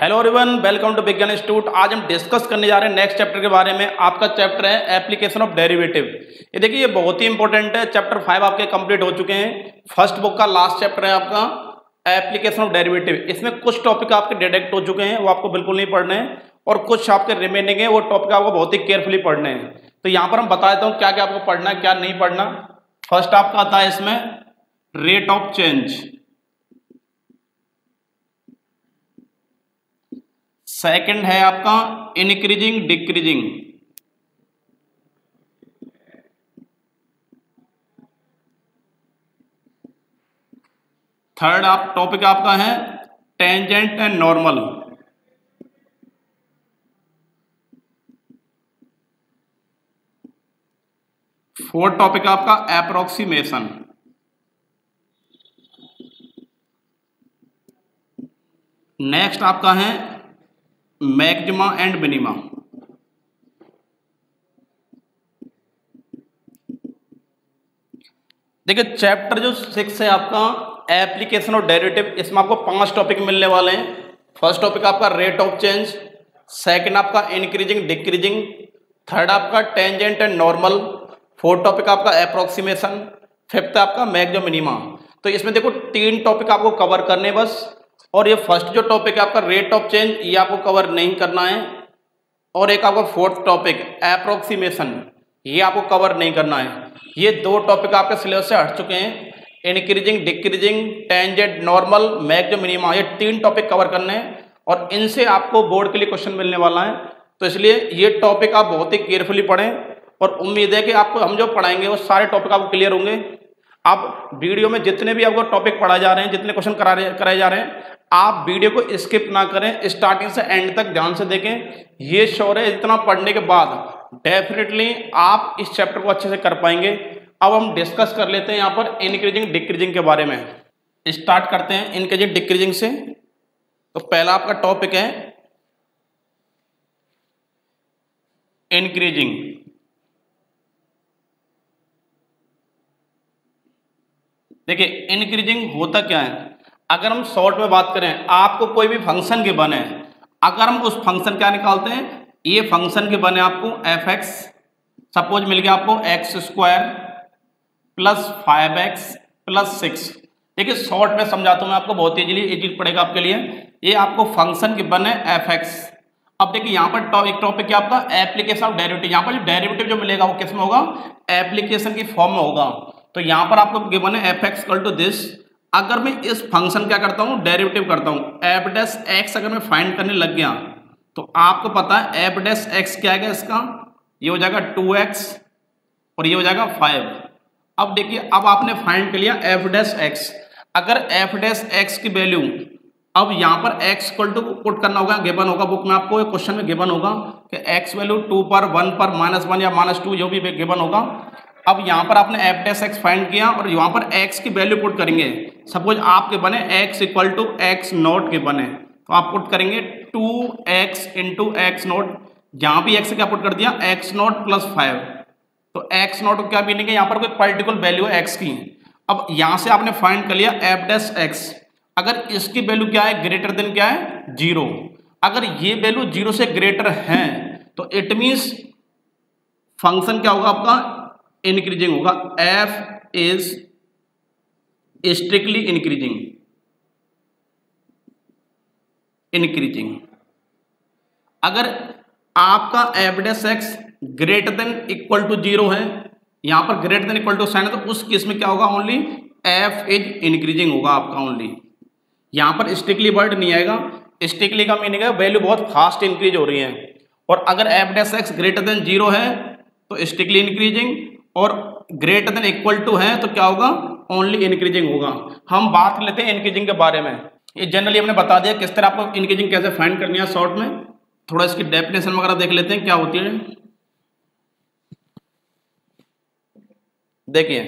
Hello everyone, welcome to विज्ञान institute. आज हम डिस्कस करने जा रहे हैं नेक्स्ट चैप्टर के बारे में। आपका चैप्टर है एप्लीकेशन ऑफ डेरिवेटिव। ये देखिए, ये बहुत ही इंपॉर्टेंट है। चैप्टर 5 आपके कंप्लीट हो चुके हैं। फर्स्ट बुक का लास्ट चैप्टर है आपका एप्लीकेशन ऑफ डेरिवेटिव। इसमें कुछ टॉपिक आपके डिडक्ट हो चुके हैं, वो आपको बिल्कुल नहीं पढ़ने हैं, और कुछ आपके रिमेनिंग है, वो टॉपिक आपको बहुत ही केयरफुली पढ़ने हैं। तो यहाँ पर हम बता देता हूँ क्या क्या आपको पढ़ना है, क्या नहीं पढ़ना। फर्स्ट आपका आता है इसमें रेट ऑफ चेंज, सेकंड है आपका इंक्रीजिंग डिक्रीजिंग, थर्ड आप टॉपिक आपका है tangent and normal, fourth topic आपका एप्रोक्सीमेशन, नेक्स्ट आपका है मैक्सिमा एंड मिनिमा। देखिए, चैप्टर जो 6 है आपका एप्लीकेशन ऑफ डेरिवेटिव, इसमें आपको 5 टॉपिक मिलने वाले हैं। फर्स्ट टॉपिक आपका रेट ऑफ चेंज, सेकंड आपका इंक्रीजिंग डिक्रीजिंग, थर्ड आपका tangent and normal, fourth topic आपका अप्रोक्सीमेशन, फिफ्थ आपका मैक्सिमा मिनिमा। तो इसमें देखो 3 टॉपिक आपको कवर करने बस। और ये फर्स्ट जो टॉपिक है आपका रेट ऑफ चेंज, ये आपको कवर नहीं करना है। और एक आपका फोर्थ टॉपिक अप्रोक्सीमेशन, ये आपको कवर नहीं करना है। ये 2 टॉपिक आपके सिलेबस से हट चुके हैं। Increasing decreasing, tangent normal, maxima minima, ये 3 टॉपिक कवर करने हैं और इनसे आपको बोर्ड के लिए क्वेश्चन मिलने वाला है। तो इसलिए ये टॉपिक आप बहुत ही केयरफुली पढ़ें और उम्मीद है कि आपको हम जो पढ़ाएंगे वो सारे टॉपिक आपको क्लियर होंगे। आप वीडियो में जितने भी आपको टॉपिक पढ़ाए जा रहे हैं, जितने क्वेश्चन कराए जा रहे हैं, आप वीडियो को स्किप ना करें, स्टार्टिंग से एंड तक ध्यान से देखें। ये श्योर है इतना पढ़ने के बाद डेफिनेटली आप इस चैप्टर को अच्छे से कर पाएंगे। अब हम डिस्कस कर लेते हैं यहाँ पर इंक्रीजिंग डिक्रीजिंग के बारे में। स्टार्ट करते हैं इंक्रीजिंग डिक्रीजिंग से। तो पहला आपका टॉपिक है इंक्रीजिंग। देखिए, इंक्रीजिंग होता क्या है, अगर हम शॉर्ट में बात करें, आपको कोई भी फंक्शन के बने, अगर हम उस फंक्शन क्या निकालते हैं, ये फंक्शन के बने आपको एफ एक्स, सपोज मिल गया आपको x square plus 5x plus 6। देखिए, शॉर्ट में समझाता हूं मैं आपको, बहुत इजीली पड़ेगा आपके लिए। ये आपको फंक्शन के बने एफ एक्स। अब देखिए यहाँ पर एक टॉपिक क्या आपका एप्लीकेशन ऑफ डेरिवेटिव। यहाँ पर जो डेरिवेटिव जो मिलेगा वो किस में होगा, एप्लीकेशन की फॉर्म में होगा। तो यहाँ पर आपको गिवन है F x equal to this. अगर मैं इस फंक्शन क्या करता हूँ, डेरिवेटिव करता हूँ, एफ डैश एक्स अगर मैं फाइंड करने लग गया तो आपको पता है एफ डैश एक्स क्या है इसका, ये हो जाएगा 2x और ये हो जाएगा 5। अब देखिए, अब आपने फाइंड कर लिया एफ डैश एक्स। अगर एफ डैश एक्स की वैल्यू, अब यहाँ पर x इक्वल टू पुट करना होगा, गिवन होगा बुक में आपको क्वेश्चन में गिवन होगा कि x वैल्यू 2 पर 1 पर -1 या -2 जो भी गिवन होगा। अब यहाँ पर आपने एफ डैश एक्स फाइंड किया और यहाँ पर x की वैल्यू पुट करेंगे। सपोज आपके बने x equal to X nought के बने, तो आप पुट करेंगे 2x इंटू एक्स नॉट। यहाँ भी x क्या पुट कर दिया, एक्स नॉट प्लस 5। तो एक्स नॉट क्या मीनिंग है, यहाँ पर कोई पर्टिकुलर वैल्यू है x की। अब यहाँ से आपने फाइंड कर लिया एफ डैश एक्स। अगर इसकी वैल्यू क्या है, ग्रेटर देन क्या है, 0। अगर ये वैल्यू 0 से ग्रेटर है तो इट मींस फंक्शन क्या होगा आपका, इंक्रीजिंग होगा। f is strictly increasing. अगर आपका F dash X greater than equal to 0 है, यहां पर greater than equal to sign है, तो उस केस में क्या होगा, ओनली f इज इंक्रीजिंग होगा आपका ओनली। यहां पर स्ट्रिक्टली वर्ड नहीं आएगा। स्ट्रिक्टली का मीनिंग है वैल्यू बहुत फास्ट इंक्रीज हो रही है। और अगर F dash X greater than 0 है तो स्ट्रिक्टली इंक्रीजिंग, और ग्रेटर देन इक्वल टू है तो क्या होगा, ओनली इंक्रीजिंग होगा। हम बात कर लेते हैं इंक्रीजिंग के बारे में। ये जनरली हमने बता दिया किस तरह आपको इंक्रीजिंग कैसे फाइंड करनी है शॉर्ट में। थोड़ा इसकी डेफिनेशन वगैरह देख लेते हैं क्या होती है। देखिए,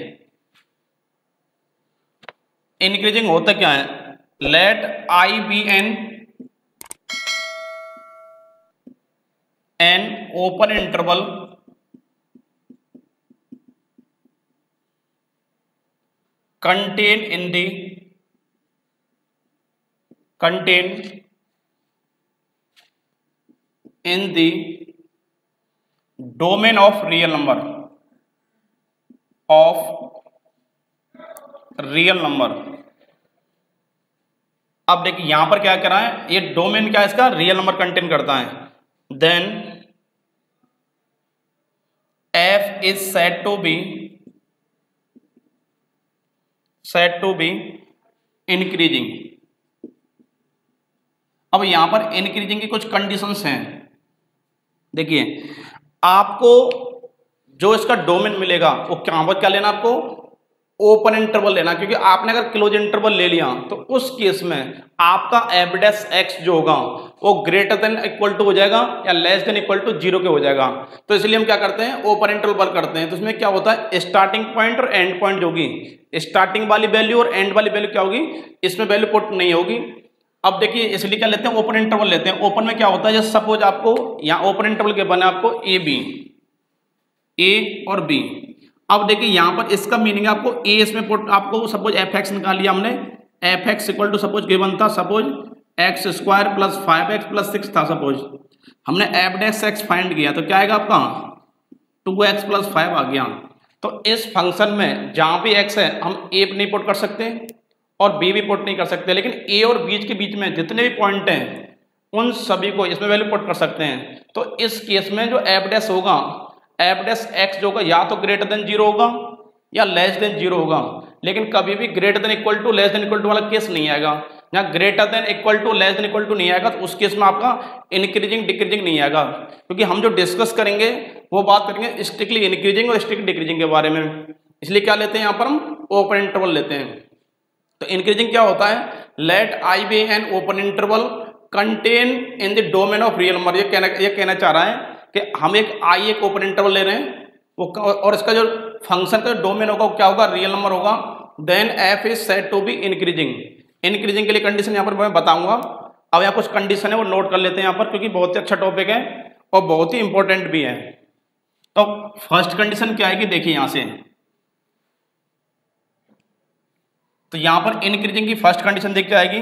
इंक्रीजिंग होता क्या है, let I be an open interval contained in the domain of real number अब देखिए यहां पर क्या करा है, ये डोमेन क्या है इसका, रियल नंबर कंटेन करता है। Then f is said to be increasing. अब यहां पर इंक्रीजिंग की कुछ कंडीशंस हैं। देखिए आपको जो इसका डोमेन मिलेगा वो क्या लेना, आपको ओपन इंटरवल लेना, क्योंकि आपने अगर क्लोज इंटरवल ले लिया तो उस केस में आपका f डैश x जो होगा वो ग्रेटर देन इक्वल टू हो जाएगा या लेस देन इक्वल टू 0 के हो जाएगा। तो इसलिए हम क्या करते हैं, ओपन इंटरवल वर्क करते हैं। तो इसमें क्या होता है, स्टार्टिंग पॉइंट और एंड पॉइंट जो होगी, स्टार्टिंग वाली वैल्यू और एंड वाली वैल्यू क्या होगी, इसमें वैल्यू पुट नहीं होगी। अब देखिए इसलिए क्या लेते हैं, ओपन इंटरवल लेते हैं। ओपन में क्या होता है, जैसे सपोज आपको यहाँ ओपन इंटरवल के बना आपको ए और बी। अब देखिए यहां पर इसका मीनिंग आपको ए इसमें पुट, आपको सपोज एफ एक्स निकाल लिया हमने, f x equal to suppose given था, suppose x square plus 5x plus 6 था। सपोज हमने एफ डैश एक्स फाइंड किया तो क्या आएगा आपका 2x प्लस 5 आ गया। तो इस फंक्शन में जहां भी x है हम ए नहीं पुट कर सकते और बी भी पुट नहीं कर सकते, लेकिन ए और बीच के बीच में जितने भी पॉइंट हैं उन सभी को इसमें वैल्यू पुट कर सकते हैं। तो इस केस में जो एफ डैश होगा, एफ डैश एक्स जो होगा या तो ग्रेटर देन 0 होगा या लेस देन 0 होगा, लेकिन कभी भी greater than equal to less than equal to वाला केस नहीं आएगा। यहाँ greater than equal to less than equal to नहीं आएगा तो उस केस में आपका इंक्रीजिंग डिक्रीजिंग नहीं आएगा, क्योंकि हम जो डिस्कस करेंगे वो बात करेंगे स्ट्रिक्टली इंक्रीजिंग और स्ट्रिक्ट डिक्रीजिंग के बारे में। इसलिए क्या लेते हैं यहाँ पर हम ओपन इंटरवल लेते हैं। तो इंक्रीजिंग क्या होता है, let I be an open interval contain in the domain of real number. ये कहना चाह रहा है कि हम एक ओपन इंटरवल ले रहे हैं वो, और इसका जो फंक्शन का डोमेन होगा वो क्या होगा, रियल नंबर होगा। Then F is said to be increasing. Increasing के लिए कंडीशन यहाँ पर मैं बताऊंगा। अब यहाँ कुछ कंडीशन है वो नोट कर लेते हैं यहाँ पर, क्योंकि बहुत ही अच्छा टॉपिक है और बहुत ही इंपॉर्टेंट भी है। तो फर्स्ट कंडीशन क्या है कि देखिए यहाँ से, तो यहाँ पर इंक्रीजिंग की फर्स्ट कंडीशन देख के आएगी।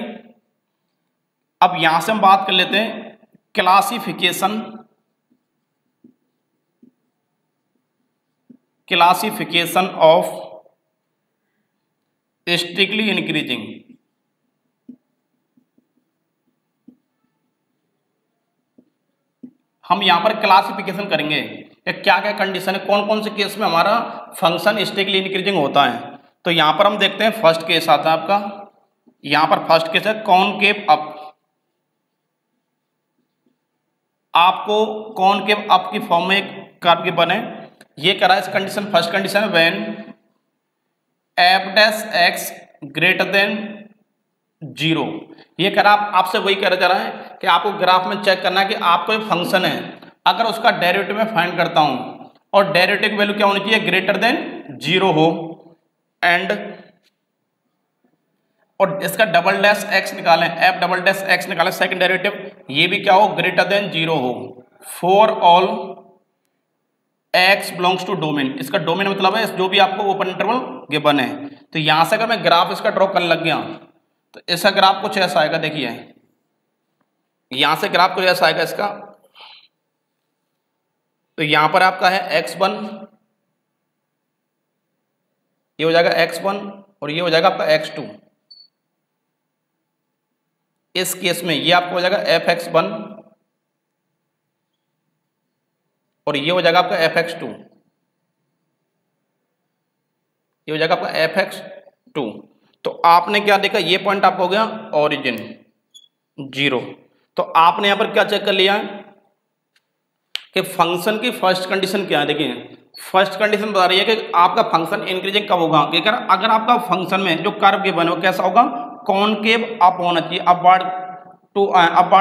अब यहां से हम बात कर लेते हैं क्लासिफिकेशन ऑफ स्ट्रिक्टली इंक्रीजिंग। हम यहां पर क्लासिफिकेशन करेंगे कि क्या क्या कंडीशन है, कौन कौन से केस में हमारा फंक्शन स्ट्रिक्टली इंक्रीजिंग होता है। तो यहां पर हम देखते हैं फर्स्ट केस आता है आपका, यहां पर फर्स्ट केस है कॉनकेव अप। आपको कॉनकेव अप की फॉर्म में एक कर्व के बने, ये करा इस कंडीशन, फर्स्ट कंडीशन है when F dash X greater than 0। ये करा आपसे वही करा जा रहा है कि आपको ग्राफ में चेक करना है कि आपको एक फंक्शन है, अगर उसका डेरिवेटिव में फाइंड करता हूं और डेरिवेटिव की वैल्यू क्या होनी चाहिए, ग्रेटर देन 0 हो, एंड और इसका डबल डैश एक्स निकालें, एफ डबल डैश एक्स निकालें सेकंड डेरिवेटिव, ये भी क्या हो, ग्रेटर देन 0 हो, for all X belongs to domain. इसका डोमेन मतलब है जो भी आपको ओपन इंटरवल गिवन है। तो यहां से अगर मैं ग्राफ इसका ड्रॉ करने लग गया तो इसका ग्राफ कुछ ऐसा आएगा। देखिए यहां से ग्राफ कुछ ऐसा आएगा इसका। तो यहां पर आपका है x1, ये हो जाएगा x1 और ये हो जाएगा आपका x2। इस केस में ये आपको हो जाएगा fx1 और ये हो जाएगा आपका fx2, ये हो जाएगा आपका fx2। तो आपने क्या देखा, ये पॉइंट आपको हो गया ओरिजिन 0। तो आपने यहां पर क्या चेक कर लिया है कि फंक्शन की फर्स्ट कंडीशन क्या है। देखिए फर्स्ट कंडीशन बता रही है कि आपका फंक्शन इंक्रीजिंग कब होगा, अगर आपका फंक्शन में जो कर्व गिवन है वो कैसा होगा, कॉनकेव अप होना चाहिए, अपवार्ड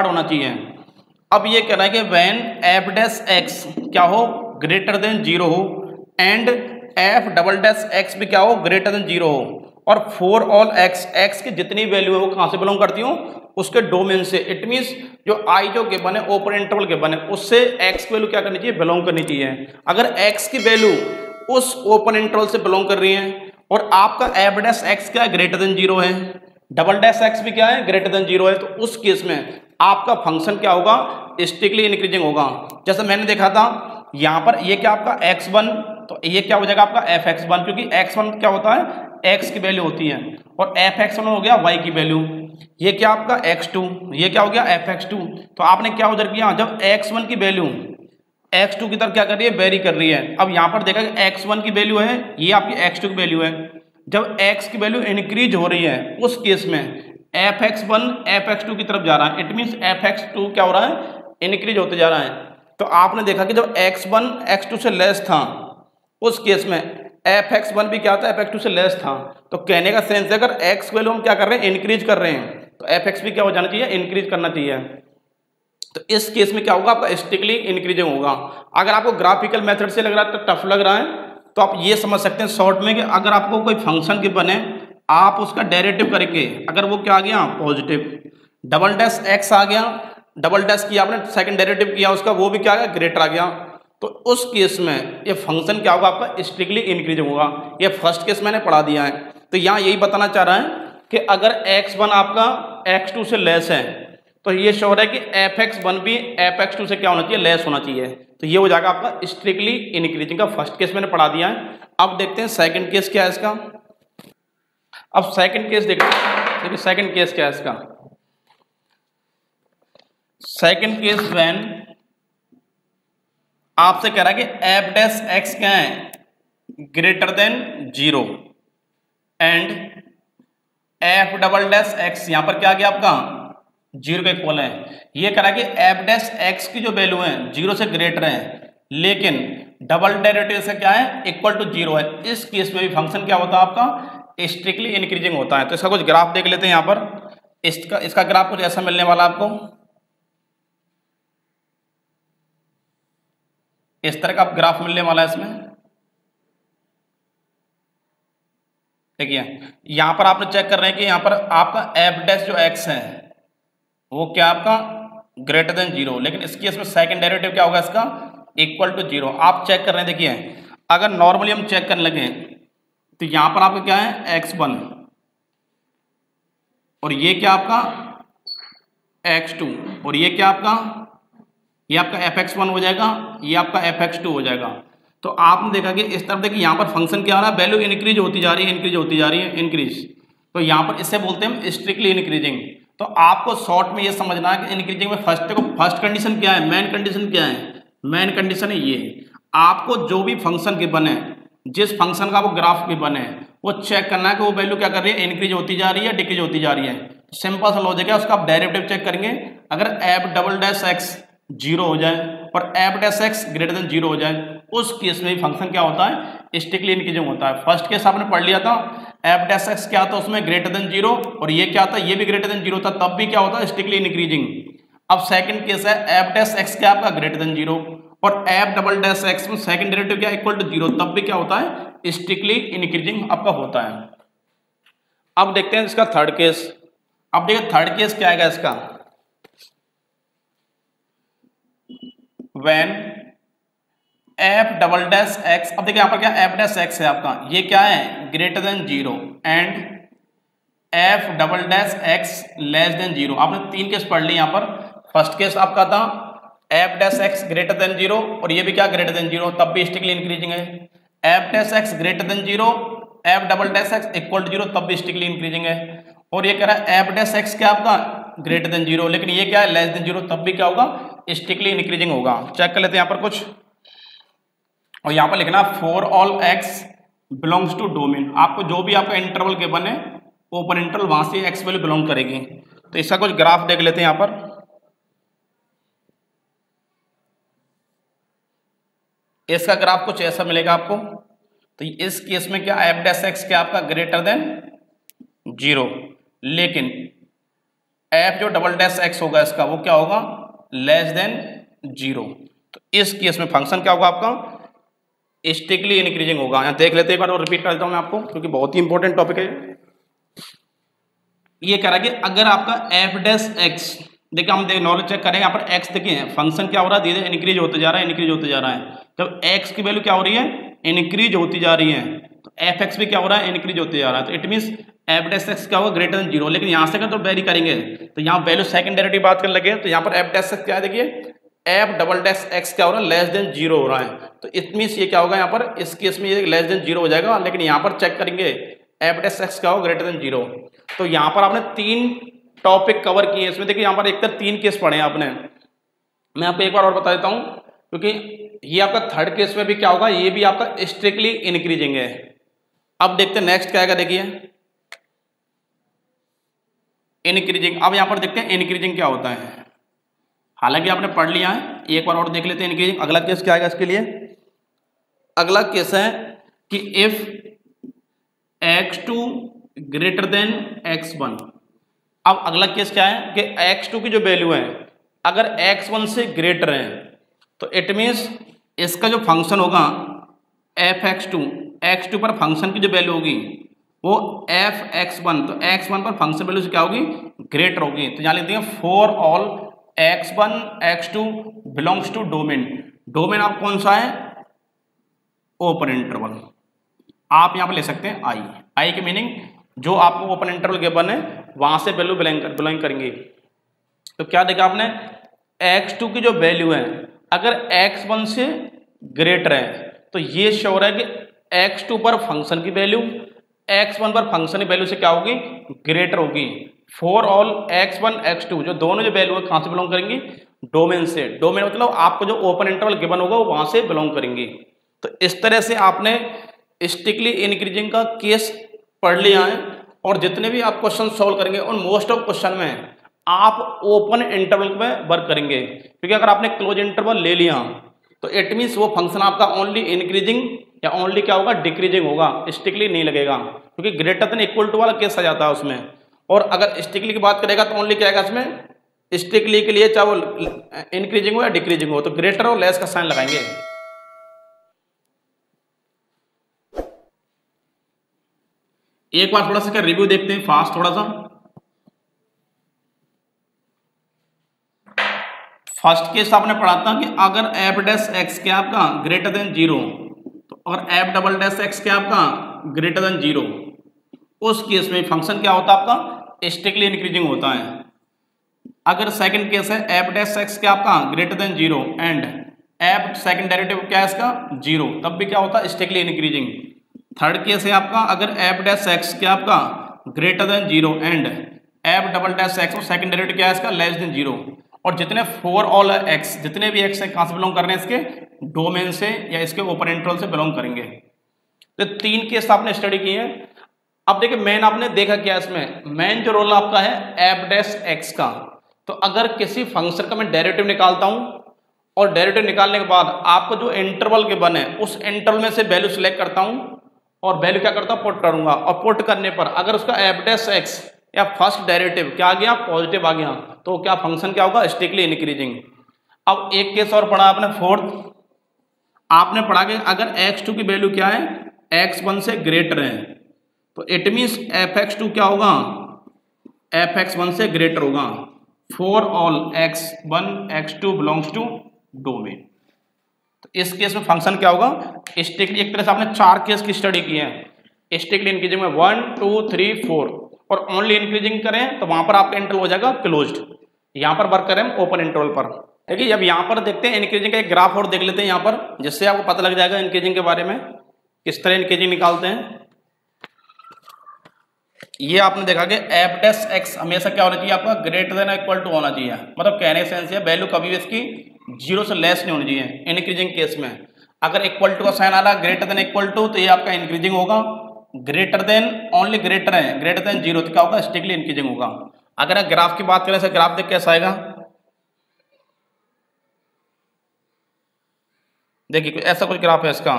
होना चाहिए। अब ये कह रहा है कि व्हेन एफ डैश एक्स क्या हो, ग्रेटर देन 0 हो, and F double dash x भी क्या हो, ग्रेटर देन 0 हो, और फॉर ऑल एक्स, एक्स की जितनी वैल्यू है वो कहां से बिलोंग करती हो, उसके डोमेन से। इट मीन्स जो आई जो के बने ओपन इंटरवल के बने उससे एक्स की वैल्यू क्या करनी चाहिए, बिलोंग करनी चाहिए। अगर एक्स की वैल्यू उस ओपन इंटरवल से बिलोंग कर रही है और आपका एफ डैश एक्स क्या है, ग्रेटर देन 0 है, डबल डैश एक्स भी क्या है, ग्रेटर देन 0 है, तो उस केस में आपका फंक्शन क्या होगा, स्ट्रिक्टली इंक्रीजिंग होगा। जैसे मैंने देखा था यहाँ पर ये क्या आपका x1, तो ये क्या हो जाएगा आपका fx1, क्योंकि x1 क्या होता है x की वैल्यू होती है और fx1 हो गया y की वैल्यू। ये क्या आपका x2, ये क्या हो गया fx2। तो आपने क्या उधर किया, जब x1 की वैल्यू x2 की तरफ क्या कर रही है, वेरी कर रही है। अब यहाँ पर देखा कि x1 की वैल्यू है, ये आपकी x2 की वैल्यू है। जब x की वैल्यू इंक्रीज हो रही है उस केस में fx1 fx2 की तरफ जा रहा है, इट मीन्स fx2 क्या हो रहा है, इंक्रीज होते जा रहा है। तो आपने देखा कि जब x1 x2 से लेस था उस केस में fx1 भी क्या था, fx2 से लेस था। तो कहने का सेंस है अगर x वैल्यू हम क्या कर रहे हैं, इंक्रीज कर रहे हैं, तो fx भी क्या हो जाना चाहिए, इंक्रीज करना चाहिए। तो इस केस में क्या होगा, आपका स्ट्रिक्टली इंक्रीजिंग होगा। अगर आपको ग्राफिकल मेथड से लग रहा है, तो टफ लग रहा है, तो आप ये समझ सकते हैं शॉर्ट में कि अगर आपको कोई फंक्शन गिवन है, आप उसका डेरिवेटिव करेंगे, अगर वो क्या आ गया पॉजिटिव, डबल डैश एक्स आ गया, डबल डैश किया आपने, सेकंड डेरिवेटिव किया उसका, वो भी क्या आ गया, ग्रेटर आ गया, तो उस केस में ये फंक्शन क्या होगा, आपका स्ट्रिक्टली इंक्रीजिंग होगा। ये फर्स्ट केस मैंने पढ़ा दिया है। तो यहाँ यही बताना चाह रहा है कि अगर x1 आपका x2 से लेस है, तो ये श्योर है कि fx1 भी fx2 से क्या होना चाहिए, लेस होना चाहिए। तो ये हो जाएगा आपका स्ट्रिक्टली इंक्रीजिंग का फर्स्ट केस मैंने पढ़ा दिया है। अब देखते हैं सेकंड केस क्या है इसका। अब सेकंड केस देखिए सेकंड केस क्या है इसका। सेकंड केस व्हेन आपसे कह रहा है कि f डैश x क्या है, greater than 0 and f double dash x यहां पर क्या आ गया आपका 0 के इक्वल है। ये कह रहा है कि f डैश x की जो वैल्यू है 0 से ग्रेटर है, लेकिन डबल डेरिवेटिव से क्या है, इक्वल टू 0 है। इस केस में भी फंक्शन क्या होता है आपका, स्ट्रिक्टली इंक्रीजिंग होता है। तो इसका कुछ ग्राफ देख लेते हैं यहाँ पर। इसका ग्राफ कुछ ऐसा मिलने वाला आपको, इस तरह का ग्राफ मिलने वाला है इसमें। देखिए यहां पर आपने चेक कर रहे हैं कि यहां पर आपका f डैश जो x है वो क्या आपका ग्रेटर देन 0, लेकिन इस केस में सेकंड डेरिवेटिव क्या होगा इसका, इक्वल टू 0। आप चेक कर रहे हैं, देखिए अगर नॉर्मली हम चेक करने लगे तो यहां पर आपका क्या है x1 और ये क्या आपका x2 और ये क्या आपका, ये आपका fx1 हो जाएगा, ये आपका fx2 हो जाएगा। तो आपने देखा कि इस तरफ देखिए यहाँ पर फंक्शन क्या आ रहा है, वैल्यू इंक्रीज होती जा रही है, इंक्रीज होती जा रही है, इंक्रीज। तो यहाँ पर इससे बोलते हैं हम स्ट्रिक्टली इंक्रीजिंग। तो आपको शॉर्ट में ये समझना है कि इंक्रीजिंग में फर्स्ट कंडीशन क्या है, मेन कंडीशन क्या है, मेन कंडीशन है ये, आपको जो भी फंक्शन के बने, जिस फंक्शन का वो ग्राफ भी बने, वो चेक करना है कि वो वैल्यू क्या कर रही है, इंक्रीज होती जा रही है, डिक्रीज होती जा रही है। सिंपल सा लॉजिक है, उसका आप डेरिवेटिव चेक करेंगे। अगर f डबल डैश x 0 हो जाए और f dash x greater than 0 हो जाए, उस केस में फंक्शन क्या होता है, स्ट्रिक्टली इंक्रीजिंग होता है। फर्स्ट केस आपने पढ़ लिया था, f डैश x क्या था उसमें ग्रेटर देन 0 और ये क्या था, ये भी ग्रेटर देन 0 था, तब भी क्या होता है, स्ट्रिक्टली इंक्रीजिंग। अब सेकंड केस है f डैश x क्या आपका ग्रेटर देन 0 और f डबल डैश x में सेकंड डेरिवेटिव क्या इक्वल टू 0, तब भी क्या होता है, स्ट्रिक्टली इंक्रीजिंग आपका होता है। अब देखते हैं इसका थर्ड केस। अब देखिए थर्ड केस क्या आएगा इसका, when f double dash x, अब देखिए यहाँ पर क्या f डैश x है आपका, ये क्या है greater than 0 and f double dash x less than 0। आपने तीन केस पढ़ ली यहाँ पर। फर्स्ट केस आपका था f dash x greater than 0 और ये भी क्या ग्रेटर देन 0, तब भी स्ट्रिक्टली इंक्रीजिंग है। f dash x greater than 0, f double dash x equal to 0, तब भी स्ट्रिक्टली इंक्रीजिंग है। और ये कह रहा है f डैश x क्या आपका ग्रेटर देन 0, लेकिन ये क्या है लेस देन 0, तब भी क्या होगा, स्ट्रिक्टली इंक्रीजिंग होगा। चेक कर लेते हैं यहाँ पर कुछ, और यहाँ पर लिखना for all x belongs to domain. आपको जो भी आपका इंटरवल के बने ओपन इंटरवल, वहां से x वैल्यू बिलोंग करेगी। तो इसका कुछ ग्राफ देख लेते हैं यहाँ पर। इसका ग्राफ कुछ ऐसा मिलेगा आपको। तो इस केस में क्या f डैश x क्या आपका ग्रेटर देन 0, लेकिन f जो डबल डैश x होगा इसका वो क्या होगा, लेस देन 0। तो इस केस में फंक्शन क्या होगा आपका, स्ट्रिक्टली इंक्रीजिंग होगा। यहाँ देख लेते हैं एक बार और रिपीट कर देता हूँ मैं आपको, क्योंकि बहुत ही इंपॉर्टेंट टॉपिक है। ये कह रहा है कि अगर आपका f डैश x, देखिए हम नॉलेज चेक करें, यहाँ पर x देखिए फंक्शन क्या हो रहा है, धीरे धीरे इंक्रीज होते जा रहा है, इंक्रीज होते जा रहा है। जब x की वैल्यू क्या हो रही है, इंक्रीज होती जा रही है, तो fx भी क्या हो रहा है, इंक्रीज होते जा रहा है। तो it means F dash x क्या होगा ग्रेटर देन जीरो, लेकिन यहाँ से अगर तो वेरी करेंगे तो यहाँ वैल्यू सेकंड डेरिवेटिव बात करने लगे तो यहाँ पर एफ डैश एक्स क्या है, देखिए एफ डबल डैश एक्स क्या हो रहा है लेस देन जीरो हो रहा है, तो इट मीन्स ये क्या होगा यहाँ पर इस केस में ये लेस देन जीरो हो जाएगा, लेकिन यहाँ पर चेक करेंगे एफ डैश एक्स क्या होगा ग्रेटर देन जीरो। तो यहाँ पर आपने 3 टॉपिक कवर किए इसमें, देखिए यहाँ पर एक तरह 3 केस पढ़े हैं आपने। मैं आपको एक बार और बता देता हूँ, क्योंकि ये आपका थर्ड केस में भी क्या होगा, ये भी आपका स्ट्रिक्टली इंक्रीजिंग है। अब देखते हैं नेक्स्ट क्या आएगा, देखिए इंक्रीजिंग। अब यहाँ पर देखते हैं इंक्रीजिंग क्या होता है, हालांकि आपने पढ़ लिया है, एक बार और देख लेते हैं इंक्रीजिंग। अगला केस क्या आएगा इसके लिए, अगला केस है कि if x2 greater than x1। अब अगला केस क्या है कि x2 की जो वैल्यू है अगर x1 से ग्रेटर है तो इट मीन्स इसका जो फंक्शन होगा x2 पर फंक्शन की जो वैल्यू होगी वो fx1, तो x1 पर फंक्शन वैल्यू से क्या होगी ग्रेटर होगी। तो यहाँ लिख देंगे for all x1 x2 belongs to domain. Domain आप कौन सा है, ओपन इंटरवल। आप यहाँ पर ले सकते हैं आई की मीनिंग जो आपको ओपन इंटरवल गिवन है वहां से वैल्यू बिलोंग करेंगे। तो क्या देखा आपने, x2 की जो वैल्यू है अगर x1 से ग्रेटर है तो ये श्योर है कि x2 पर फंक्शन की वैल्यू x1 पर फंक्शन की वैल्यू से क्या होगी ग्रेटर होगी। फॉर ऑल x1 x2 जो दोनों जो वैल्यू है कहां से बिलोंग करेंगी, डोमेन से। डोमेन मतलब आपको जो ओपन इंटरवल गिवन होगा वहां से बिलोंग करेंगी। तो इस तरह से आपने स्ट्रिक्टली इंक्रीजिंग का केस पढ़ लिया है, और जितने भी आप क्वेश्चन सॉल्व करेंगे उन मोस्ट ऑफ क्वेश्चन में आप ओपन इंटरवल में वर्क करेंगे, क्योंकि अगर आपने क्लोज इंटरवल ले लिया तो इट मीन्स वो फंक्शन आपका ओनली इंक्रीजिंग या ओनली क्या होगा डिक्रीजिंग होगा, स्ट्रिक्टली नहीं लगेगा, क्योंकि ग्रेटर देन इक्वल टू वाला केस आ जाता है उसमें। और अगर स्ट्रिक्टली की बात करेगा तो ओनली क्या आएगा इसमें, स्ट्रिक्टली के लिए चाहे वो इंक्रीजिंग हो या डिक्रीजिंग हो तो ग्रेटर और लेस का साइन लगाएंगे। एक बार थोड़ा सा क्या रिव्यू देखते हैं फास्ट थोड़ा सा। फर्स्ट केस आपने पढ़ा था कि अगर एफ डैश एक्स क्या आपका ग्रेटर देन जीरो, तो अगर एफ डबल डैश एक्स क्या आपका ग्रेटर देन जीरो, उस केस में फंक्शन क्या होता है आपका स्ट्रिक्टली इंक्रीजिंग होता है। अगर सेकंड केस है एफ डैश एक्स क्या आपका greater than zero and F second derivative क्या है इसका जीरो, तब भी क्या होता है स्ट्रिक्टली इंक्रीजिंग। थर्ड केस है आपका अगर एफ डैश एक्स क्या आपका greater than zero and F double dash x और सेकंड डेरिवेटिव क्या है इसका लेस देन जीरो, और जितने फॉर ऑल एक्स जितने भी एक्स है कहां से बिलोंग कर रहे हैं इसके डोमेन से या इसके ओपन इंटरवल से बिलोंग करेंगे। तो 3 केस आपने स्टडी किए हैं। अब देखिए मेन आपने देखा क्या इसमें, मेन जो रोल आपका है एफ डैश एक्स का। तो अगर किसी फंक्शन का मैं डेरिवेटिव निकालता हूं और डेरिवेटिव निकालने के बाद आपको जो इंटरवल के बने उस इंटरवल में से वैल्यू सिलेक्ट करता हूं और वैल्यू क्या करता हूं पुट करूंगा, और पुट करने पर अगर उसका एफ डैश एक्स या फर्स्ट डेरिवेटिव क्या आ गया पॉजिटिव आ गया तो क्या फंक्शन क्या होगा स्ट्रिक्टली इंक्रीजिंग। अब एक केस और पढ़ा आपने फोर्थ, आपने पढ़ा कि अगर x2 की वैल्यू क्या है x1 से ग्रेटर है तो इट मीन्स fx2 क्या होगा fx1 से ग्रेटर होगा for all x1 x2 belongs to domain. तो इस केस में फंक्शन क्या होगा स्ट्रिक्टली, एक तरह से आपने 4 केस की स्टडी की है स्ट्रिक्टली इंक्रीजिंग में 1 2 3 4, और ओनली इंक्रीजिंग करें तो वहां पर आपका इंटरवल हो जाएगा क्लोज्ड। यहां पर वर्क करें ओपन इंटरवल पर। देखिए अब यहां पर देखते हैं इंक्रीजिंग का एक ग्राफ और देख लेते हैं यहां पर, जिससे आपको पता लग जाएगा इंक्रीजिंग के बारे में किस तरह इंक्रीजिंग निकालते हैं। ये आपने देखा कि एफ डैश एक्स हमेशा क्या होना चाहिए आपका ग्रेटर देन इक्वल टू होना चाहिए, मतलब कहने से सेंस है वैल्यू कभी भी इसकी जीरो से लेस नहीं होनी चाहिए इंक्रीजिंग केस में। अगर इक्वल टू का साइन आ रहा है ग्रेटर देन इक्वल टू तो ये आपका इंक्रीजिंग होगा, ग्रेटर देन ओनली ग्रेटर है ग्रेटर देन जीरो तो क्या होगा स्ट्रिक्टली इंक्रीजिंग होगा। अगर ग्राफ की बात करें तो ग्राफ देख कैसा आएगा, देखिए ऐसा कुछ ग्राफ है इसका।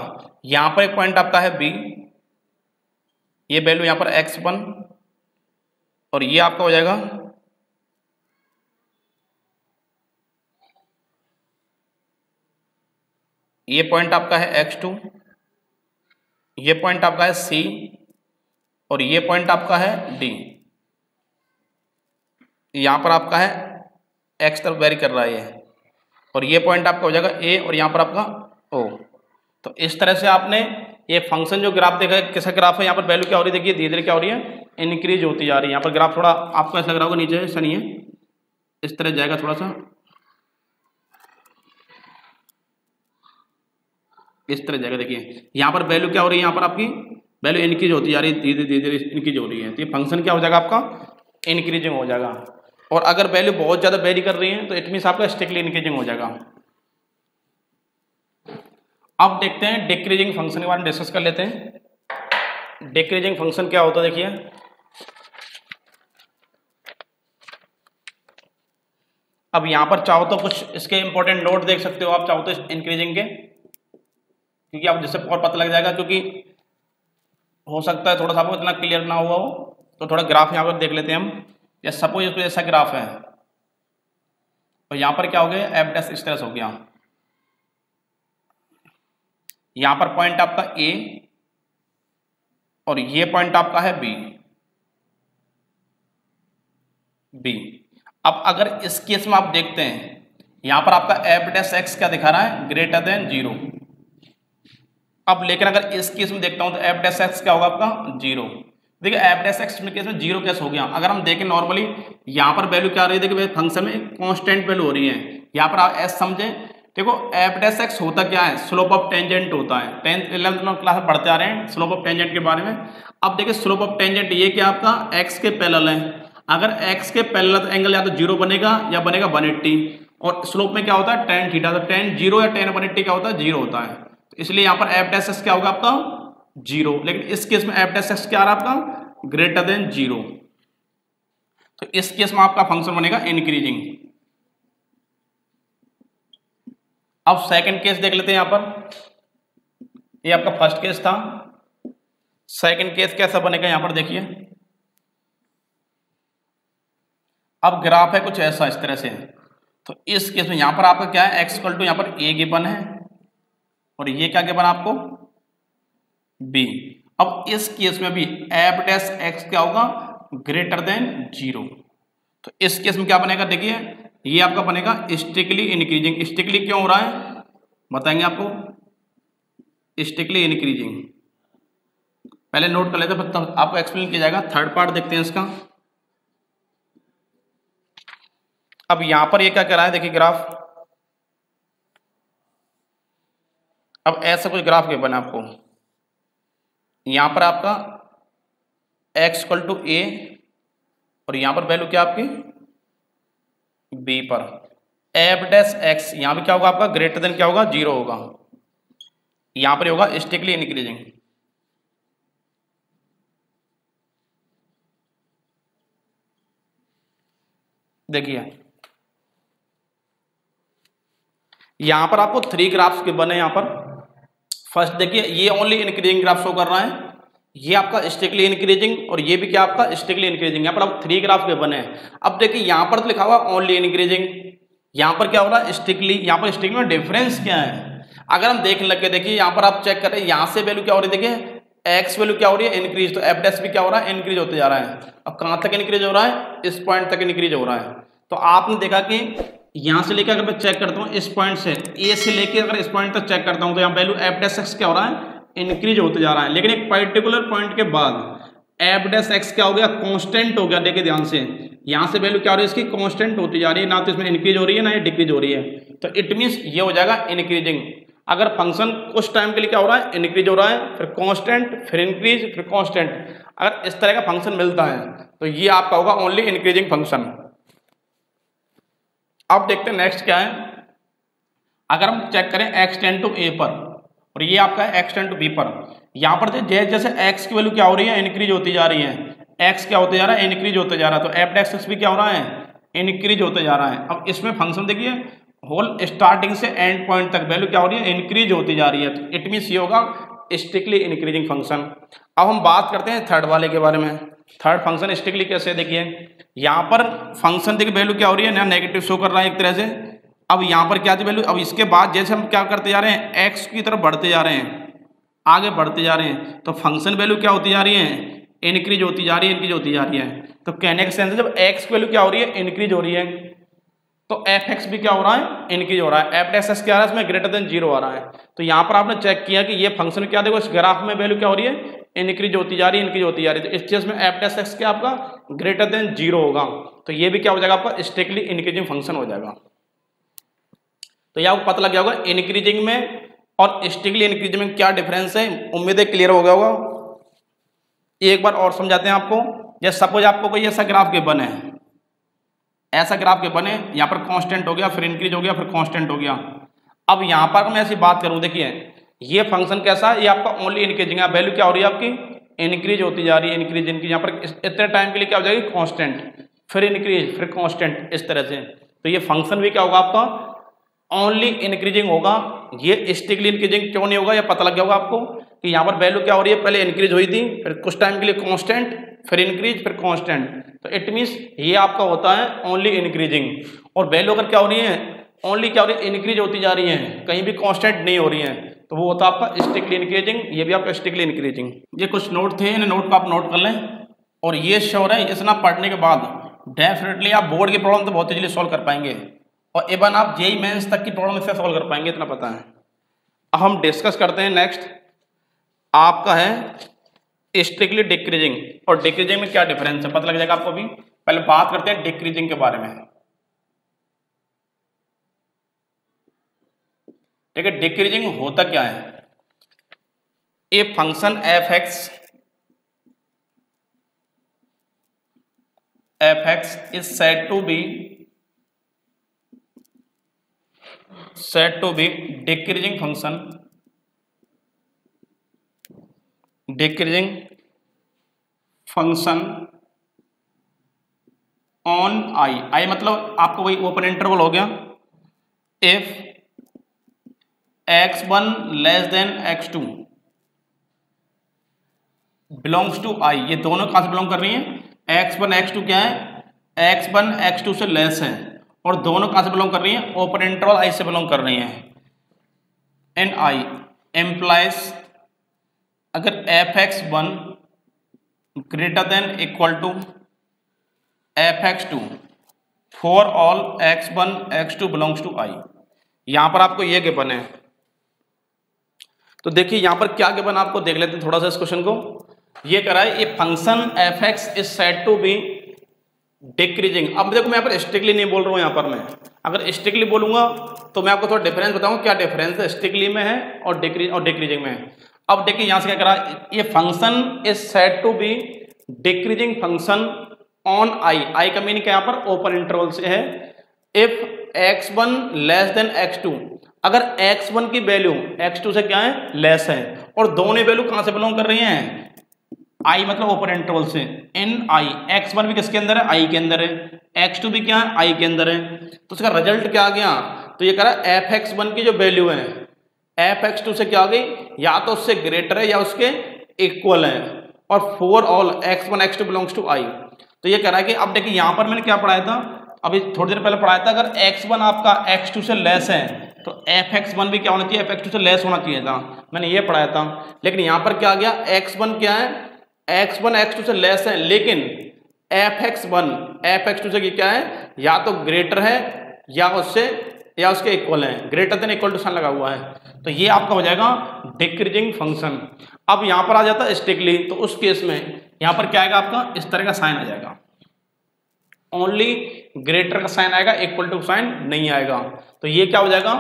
यहां पर एक पॉइंट आपका है बी, ये वैल्यू यहां पर x1 और ये आपका हो जाएगा ये पॉइंट आपका है x2, ये पॉइंट आपका है C और ये पॉइंट आपका है D। यहां पर आपका है x तरफ वेरी कर रहा है ये, और ये पॉइंट आपका हो जाएगा A और यहां पर आपका O। तो इस तरह से आपने ये फंक्शन जो ग्राफ देखा है कैसा ग्राफ है, यहाँ पर वैल्यू क्या हो रही है देखिए, धीरे धीरे क्या हो रही है, इंक्रीज होती जा रही है। यहाँ पर ग्राफ थोड़ा आपको ऐसा लग रहा होगा नीचे ऐसा नहीं है, इस तरह जाएगा थोड़ा सा, इस तरह जाएगा। देखिए यहाँ पर वैल्यू क्या हो रही है, यहाँ पर आपकी वैल्यू इंक्रीज होती जा रही है, धीरे धीरे इंक्रीज हो रही है। तो ये फंक्शन क्या हो जाएगा आपका, इंक्रीजिंग हो जाएगा। और अगर वैल्यू बहुत ज़्यादा वेरी कर रही है तो इट मीन्स आपका स्ट्रिक्टली इंक्रीजिंग हो जाएगा। अब देखते हैं डिक्रीजिंग फंक्शन के बारे में डिस्कस कर लेते हैं। डिक्रीजिंग फंक्शन क्या होता है देखिए, अब यहाँ पर चाहो तो कुछ इसके इंपॉर्टेंट नोट देख सकते हो आप, चाहो तो इंक्रीजिंग के, क्योंकि आप जिससे और पता लग जाएगा, क्योंकि हो सकता है थोड़ा सा आपको इतना क्लियर ना हुआ हो, तो थोड़ा ग्राफ यहाँ पर देख लेते हैं हम। या सपोज इसको ऐसा ग्राफ है तो यहाँ पर क्या हो गया, एफ डैश इस तरह से हो गया। यहाँ पर पॉइंट आपका ए और ये पॉइंट आपका है बी। अब अगर इस केस में आप देखते हैं यहाँ पर आपका एफ डैश एक्स क्या दिखा रहा है, ग्रेटर देन 0। अब लेकिन अगर इस केस में देखता हूं तो एफ डैश एक्स क्या होगा आपका 0। देखिए एफ डैश एक्स में केस में 0 कैसे हो गया, अगर हम देखें नॉर्मली यहाँ पर वैल्यू क्या आ रही है, देखिए फंक्शन में कांस्टेंट वैल्यू हो रही है। यहाँ पर आप एस समझे, देखो एफ डैश एक्स होता क्या है, स्लोप ऑफ टेंजेंट होता है। 10th 11th क्लास में पढ़ते आ रहे हैं स्लोप ऑफ टेंजेंट के बारे में। अब देखिए स्लोप ऑफ टेंजेंट ये क्या आपका एक्स के पैरेलल है, अगर एक्स के पैरेलल एंगल या तो 0 बनेगा या बनेगा 180, और स्लोप में क्या होता है tan थीटा, तो tan 0 या tan 180 क्या होता है, 0 होता है। तो इसलिए यहाँ पर एफ डैश एक्स क्या होगा आपका 0, लेकिन इस केस में एफ डैश एक्स क्या आ रहा है आपका ग्रेटर देन 0। तो इस केस में आपका फंक्शन बनेगा इंक्रीजिंग। अब सेकंड केस देख लेते हैं। यहाँ पर ये आपका फर्स्ट केस था, सेकंड केस कैसा बनेगा यहाँ पर देखिए। अब ग्राफ है कुछ ऐसा इस तरह से, तो इस केस में यहाँ पर आपका क्या है, एक्स इक्वल टू यहाँ पर ए गिवन है और ये क्या गिवन आपको बी। अब इस केस में भी एफ डैश एक्स क्या होगा ग्रेटर देन 0। तो इस केस में क्या बनेगा देखिए, ये आपका बनेगा स्ट्रिक्टली इंक्रीजिंग। स्ट्रिक्टली क्यों हो रहा है बताएंगे आपको, स्ट्रिक्टली इंक्रीजिंग पहले नोट कर लेते हैं, तब आपको एक्सप्लेन किया जाएगा। थर्ड पार्ट देखते हैं इसका। अब यहां पर ये क्या कर रहा है देखिए ग्राफ, अब ऐसा कोई ग्राफ के बना आपको, यहां पर आपका x इक्वल टू ए और यहां पर वैल्यू क्या आपकी b पर एफ डैश एक्स, यहां पर क्या होगा आपका ग्रेटर देन क्या होगा 0 होगा, यहां पर होगा स्ट्रिक्टली इंक्रीजिंग। देखिए यहां पर आपको 3 ग्राफ्स के बने। यहां पर फर्स्ट देखिए ये ओनली इंक्रीजिंग ग्राफ शो कर रहा है, ये आपका स्ट्रिक्टली इंक्रीजिंग और ये भी क्या आपका स्ट्रिक्टली इंक्रीजिंग। यहाँ पर आप 3 ग्राफ के बने हैं। अब देखिए यहाँ पर तो लिखा हुआ ओनली इंक्रीजिंग, यहाँ पर क्या हो रहा है स्ट्रिक्टली। यहाँ पर स्ट्रिक्टली में डिफरेंस क्या है, अगर हम देखने लगे देखिए यहाँ पर आप चेक करें, यहाँ से वैल्यू क्या हो रही है देखिए एक्स वैल्यू क्या हो रही है इंक्रीज, तो एफ डैश भी क्या हो रहा है इंक्रीज होते जा रहा है। अब कहाँ तक इंक्रीज हो रहा है, इस पॉइंट तक इंक्रीज हो रहा है। तो आपने देखा कि यहाँ से लेकर अगर मैं चेक करता हूँ इस पॉइंट से ए से लेकर अगर इस पॉइंट तक चेक करता हूँ तो यहाँ वैल्यू एफ डैश एक्स क्या हो रहा है इंक्रीज होते जा रहा है। लेकिन एक पर्टिकुलर पॉइंट के बाद एफ डैश एक्स क्या हो गया कांस्टेंट हो गया। देखिए ध्यान से यहाँ से वैल्यू क्या हो रही है इसकी कांस्टेंट होती जा रही है, ना तो इसमें इंक्रीज हो रही है ना ये डिक्रीज हो रही है। तो इट मीन्स ये हो जाएगा इंक्रीजिंग। अगर फंक्शन कुछ टाइम के लिए क्या हो रहा है इंक्रीज हो रहा है, फिर कांस्टेंट, फिर इंक्रीज, फिर कांस्टेंट, अगर इस तरह का फंक्शन मिलता है तो ये आपका होगा ओनली इंक्रीजिंग फंक्शन। अब देखते हैं नेक्स्ट क्या है। अगर हम चेक करें x टेंड टू a पर और ये आपका है x टेंड टू b पर, यहाँ पर जैसे जैसे x की वैल्यू क्या हो रही है इंक्रीज होती जा रही है, x क्या होते जा रहा है इंक्रीज होते जा रहा है, तो एफ डैश एक्स भी क्या हो रहा है इंक्रीज होते जा रहा है। अब इसमें फंक्शन देखिए होल स्टार्टिंग से एंड पॉइंट तक वैल्यू क्या हो रही है इंक्रीज होती जा रही है, तो इट मीन्स ये होगा स्ट्रिक्टली इंक्रीजिंग फंक्शन। अब हम बात करते हैं थर्ड वाले के बारे में। थर्ड फंक्शन स्ट्रिक्टली कैसे, देखिए यहाँ पर फंक्शन देखिए वैल्यू क्या हो रही है ना नेगेटिव शो कर रहा है एक तरह से। अब यहाँ पर क्या थी वैल्यू, अब इसके बाद जैसे हम क्या करते जा रहे हैं x की तरफ बढ़ते जा रहे हैं, आगे बढ़ते जा रहे हैं, तो फंक्शन वैल्यू क्या होती जा रही है इंक्रीज होती जा रही है, इंक्रीज होती जा रही है। तो कहने का सेंस है जब x की वैल्यू क्या हो रही है इंक्रीज हो रही है तो एफ एक्स भी क्या हो रहा है, इंक्रीज हो रहा है। एफ डैश एक्स क्या आ रहा है, इसमें ग्रेटर देन 0 आ रहा है। तो यहाँ पर आपने चेक किया कि ये फंक्शन क्या, देखो इस ग्राफ में वैल्यू क्या हो रही है, इंक्रीज होती जा रही है, इंक्रीज होती जा रही है। तो इस केस में एफ डैश एक्स क्या आपका ग्रेटर देन 0 होगा, तो ये भी क्या हो जाएगा आपका स्ट्रिक्टली इंक्रीजिंग फंक्शन हो जाएगा। तो ये आपको पता लग गया होगा इंक्रीजिंग में और स्ट्रिक्टली इंक्रीजिंग में क्या डिफरेंस है। उम्मीद है क्लियर हो गया होगा। एक बार और समझाते हैं आपको। जैसे सपोज आपको कोई ऐसा ग्राफ गिवन है, ऐसा ग्राफ गिवन है, यहाँ पर कांस्टेंट हो गया, फिर इंक्रीज हो गया, फिर कांस्टेंट हो गया। अब यहाँ पर मैं ऐसी बात करूँ, देखिए ये फंक्शन कैसा है, ये आपका ओनली इंक्रीजिंग है। वैल्यू क्या हो रही है आपकी, इंक्रीज होती जा रही है, इंक्रीज इंक्रीज। यहाँ पर इतने टाइम के लिए क्या हो जाएगी, कांस्टेंट, फिर इंक्रीज, फिर कांस्टेंट, इस तरह से। तो ये फंक्शन भी क्या होगा आपका, ओनली इंक्रीजिंग होगा। ये स्ट्रिक्टली इंक्रीजिंग क्यों नहीं होगा, ये पता लग गया होगा आपको कि यहाँ पर वैल्यू क्या हो रही है, पहले इंक्रीज हुई थी, फिर कुछ टाइम के लिए कांस्टेंट, फिर इंक्रीज, फिर कांस्टेंट। तो इट मीन्स ये आपका होता है ओनली इंक्रीजिंग। और वैल्यू अगर क्या हो रही है, ओनली क्या हो रही है, इंक्रीज होती जा रही है, कहीं भी कांस्टेंट नहीं हो रही है, तो वो होता है आपका स्ट्रिक्टली इंक्रीजिंग। ये भी आपका स्ट्रिक्टली इंक्रीजिंग। ये कुछ नोट थे, इन नोट को आप नोट कर लें। और ये श्योर है, इतना पढ़ने के बाद डेफिनेटली आप बोर्ड की प्रॉब्लम तो बहुत इजीली सॉल्व कर पाएंगे, और इवन आप जेईई मेंस तक की प्रॉब्लम इससे सॉल्व कर पाएंगे, इतना पता है। अब हम डिस्कस करते हैं नेक्स्ट, आपका है स्ट्रिक्टली डिक्रीजिंग और डिक्रीजिंग में क्या डिफरेंस है, पता लग जाएगा आपको भी। पहले बात करते हैं डिक्रीजिंग के बारे में। ठीक है, डिक्रीजिंग होता क्या है, a function F x is said to be decreasing function, decreasing function on I मतलब आपको वही ओपन इंटरवल हो गया, if x1 less than x2 belongs to I. ये दोनों कहां से बिलोंग कर रही हैं, x1 x2 क्या है, x1 x2 से लेस है, और दोनों कहां से बिलोंग कर रही हैं, ओपन इंटरवल आई से बिलोंग कर रही हैं। एन आई एम्प्लाइज अगर fx1 greater than equal to fx2 for all x1 x2 belongs to I. यहां पर आपको ये गिवन है, तो देखिए यहां पर क्या गिवन आपको देख लेते हैं थोड़ा सा इस क्वेश्चन को। ये करा है, ये function fx is said to be decreasing. अब देखो मैं यहाँ पर स्ट्रिक्टली नहीं बोल रहा हूँ, यहाँ पर मैं अगर स्ट्रिक्टली बोलूंगा तो मैं आपको थोड़ा डिफरेंस बताऊंगा, क्या डिफरेंस है स्ट्रिक्टली में है और डिक्रीजिंग में है। अब देखिए यहां से क्या करा, ये function is said to be decreasing function on I का मीनिंग क्या यहाँ पर ओपन इंटरवल से है। If x1 less than x2, अगर x1 की वैल्यू x2 से क्या है, लेस है, और दोनों वैल्यू कहां से बिलोंग कर रही हैं, i मतलब ओपन इंटरवल से। इन आई x1 भी किसके अंदर है, i के अंदर है, x2 भी क्या है, i के अंदर है। तो उसका रिजल्ट क्या आ गया, तो ये कह रहा है fx1 की जो वैल्यू है fx2 से क्या आ गई, या तो उससे ग्रेटर है या उसके इक्वल है, और for all x1 x2 belongs to i। तो ये कह रहा है कि अब देखिए यहां पर मैंने क्या पढ़ाया था, अभी थोड़ी देर पहले पढ़ाया था, अगर x1 आपका x2 से लेस है तो fx1 भी क्या होना चाहिए, fx2 से लेस होना चाहिए था, मैंने ये पढ़ाया था। लेकिन यहां पर क्या आ गया, x1 क्या है, x1 x2 से लेस है, लेकिन fx1 fx2 से क्या है, या तो ग्रेटर है या उससे या उसके इक्वल है, greater than equal to sign लगा हुआ है। तो ये आपका हो जाएगा डिक्रीजिंग फंक्शन। अब यहां पर आ जाता है स्ट्रिक्टली, तो उस केस में यहां पर क्या आएगा आपका, इस तरह का साइन आ जाएगा, ओनली ग्रेटर का साइन आएगा, इक्वल टू साइन नहीं आएगा। तो ये क्या हो जाएगा,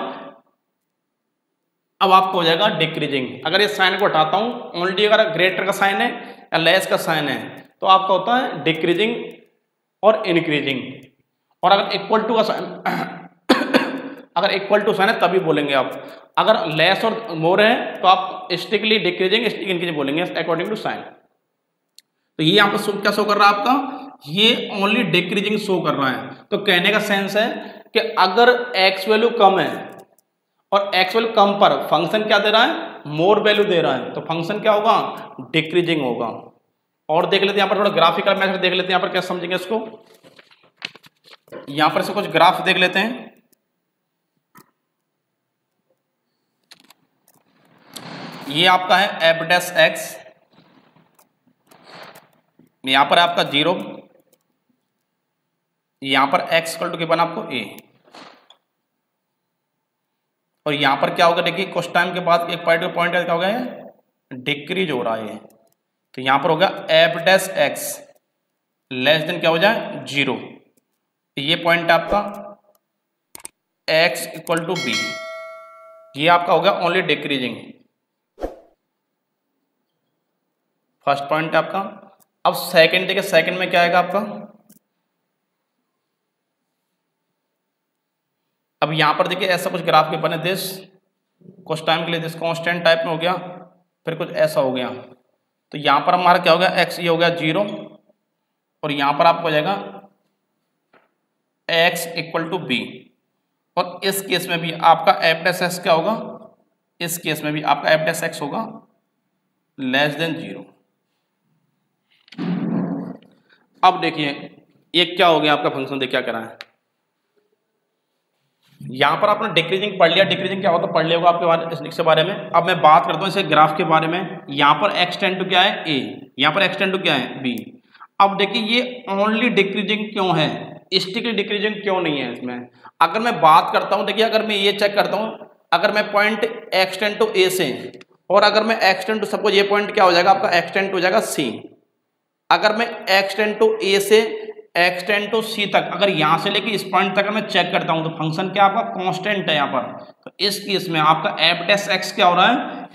अब आपको हो जाएगा डिक्रीजिंग। अगर इस साइन को हटाता हूं, ओनली अगर ग्रेटर का साइन है या लेस का साइन है तो आपका होता है डिक्रीजिंग और इंक्रीजिंग। और अगर इक्वल टू का साइन अगर इक्वल टू साइन है तभी बोलेंगे आप, अगर लेस और मोर है तो आप स्ट्रिक्टली डिक्रीजिंग इंक्रीजिंग बोलेंगे अकॉर्डिंग टू साइन। तो ये यहाँ पर क्या शो कर रहा है आपका, ये ओनली डिक्रीजिंग शो कर रहा है। तो कहने का सेंस है कि अगर x वैल्यू कम है और x वैल्यू कम पर फंक्शन क्या दे रहा है, मोर वैल्यू दे रहा है, तो फंक्शन क्या होगा, डिक्रीजिंग होगा। और देख लेते हैं यहाँ पर थोड़ा ग्राफिकल मेथड देख लेते हैं, यहाँ पर क्या समझेंगे इसको। यहाँ पर से कुछ ग्राफ देख लेते हैं। ये आपका है एफ डैश एक्स, यहां पर आपका 0, यहां पर x इक्वल टू गिवन आपको a। और यहाँ पर क्या होगा, देखिए कुछ टाइम के बाद एक पर्टिकुलर पॉइंट क्या होगा, डिक्रीज हो रहा है। तो यहाँ पर होगा F dash X less then क्या हो जाए 0। ये पॉइंट आपका x इक्वल टू बी, ये आपका होगा ओनली डिक्रीजिंग, फर्स्ट पॉइंट आपका। अब सेकंड देखिए, सेकंड में क्या आएगा आपका, अब यहां पर देखिए ऐसा कुछ ग्राफ के बने, दिस कुछ टाइम के लिए दिस कांस्टेंट टाइप में हो गया, फिर कुछ ऐसा हो गया। तो यहां पर हमारा क्या हो गया, x ये हो गया 0 और यहां पर आपको हो जाएगा x इक्वल टू बी। और इस केस में भी आपका एफ डैश एक्स क्या होगा, इस केस में भी आपका एफ डैश एक्स होगा लेस देन 0। अब देखिए ये क्या हो गया आपका फंक्शन, देखिए क्या करा है, यहां पर आपने डिक्रीजिंग पढ़ लिया, डिक्रीजिंग क्या होता है पढ़ लिया होगा आपके बारे इसके बारे में। अब मैं बात करता हूं इसे ग्राफ के बारे में। यहां पर x टेंड टू क्या है a, यहां पर x टेंड टू क्या है b। अब देखिए ये ओनली डिक्रीजिंग क्यों है, स्टिकली डिक्रीजिंग क्यों नहीं है इसमें। अगर मैं बात करता हूं, देखिए अगर मैं ये चेक करता हूं, अगर मैं point x tend to a से, और अगर मैं x टेंड टू, सपोज ये पॉइंट क्या हो जाएगा आपका x टेंड टू हो जाएगा c, अगर मैं x टेंड टू a से x टेंड टू c तक, अगर यहां से लेके इस पॉइंट तक मैं चेक करता हूं तो फंक्शन क्या आपका कांस्टेंट है यहाँ पर। तो इस केस में आपका एफ डैश एक्स क्या हो रहा है,